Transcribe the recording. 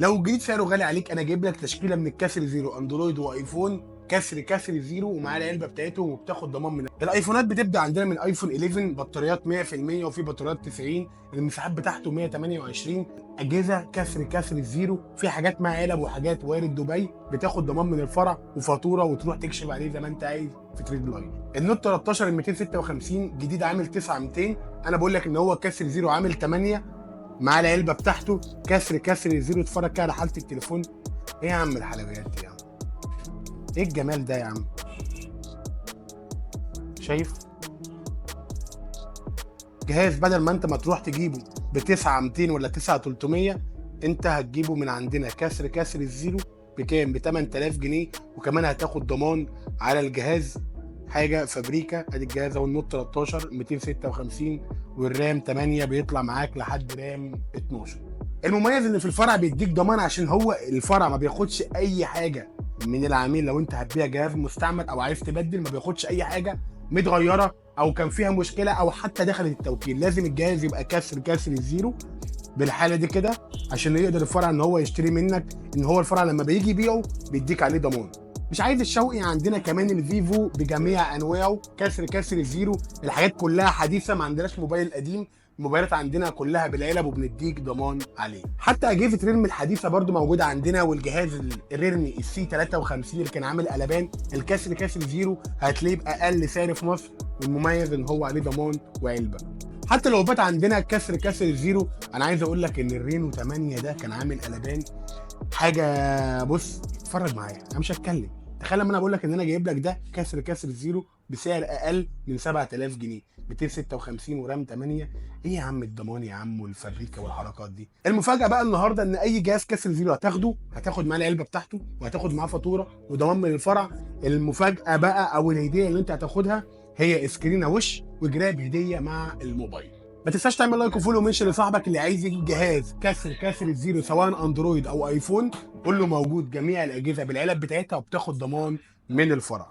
لو الجديد سعره غالي عليك انا جايب لك تشكيله من الكسر زيرو اندرويد وايفون كسر زيرو ومعاه العلبه بتاعتهم وبتاخد ضمان من الايفونات. بتبدا عندنا من ايفون 11 بطاريات 100% وفي بطاريات 90، المساحات بتاعته 128. اجهزه كسر زيرو، في حاجات معاها علب وحاجات وارد دبي، بتاخد ضمان من الفرع وفاتوره وتروح تكشف عليه زي ما انت عايز في تريد لاين. النوت 13 ال 256 جديد عامل 9200، انا بقول لك ان هو كسر زيرو عامل 8 مع العلبه بتاعته كسر زيرو. اتفرج كده على حاله التليفون. ايه يا عم الحلويات دي يا عم؟ ايه الجمال ده يا عم؟ شايف جهاز بدل ما انت ما تروح تجيبه ب 9200 ولا 9300، انت هتجيبه من عندنا كسر الزيرو بكام؟ ب 8000 جنيه، وكمان هتاخد ضمان على الجهاز. حاجه فابريكا. ادي الجهاز اهو، النوت 13 256 والرام 8 بيطلع معاك لحد رام 12. المميز ان في الفرع بيديك ضمان عشان هو الفرع ما بياخدش اي حاجه من العميل. لو انت هتبيع جهاز مستعمل او عايز تبدل ما بياخدش اي حاجه متغيره او كان فيها مشكله او حتى دخلت التوكيل. لازم الجهاز يبقى كسر الزيرو بالحاله دي كده عشان يقدر الفرع ان هو يشتري منك، ان هو الفرع لما بيجي يبيعه بيديك عليه ضمان. مش عايز الشوقي، عندنا كمان الفيفو بجميع انواعه كسر الزيرو. الحاجات كلها حديثه، ما عندناش موبايل قديم. الموبايلات عندنا كلها بالعلب وبنديك ضمان عليه. حتى اجهزه ريلمي الحديثه برده موجوده عندنا، والجهاز الريلمي السي 53 اللي كان عامل قلبان كسر زيرو هتلاقيه باقل سعر في مصر، والمميز ان هو عليه ضمان وعلبه. حتى لو بات عندنا كسر الزيرو، انا عايز اقول لك ان الرينو 8 ده كان عامل قلبان حاجه. بص اتفرج معايا، انا مش هتكلم. تخيل لما انا بقول لك ان انا جايب لك ده كسر الزيرو بسعر اقل من 7000 جنيه، 256 ورام 8. ايه يا عم الضمان يا عم والفابريكا والحركات دي؟ المفاجاه بقى النهارده ان اي جهاز كسر زيرو هتاخد معاه العلبه بتاعته وهتاخد معاه فاتوره وضمان من الفرع. المفاجاه بقى او الهديه اللي انت هتاخدها هي سكرينه وش وجراب هديه مع الموبايل. ما تنساش تعمل لايك وفولو ومنشن لصاحبك اللي عايز يجيب جهاز كسر الزيرو سواء اندرويد او ايفون. قول له موجود جميع الاجهزه بالعلب بتاعتها وبتاخد ضمان من الفرع.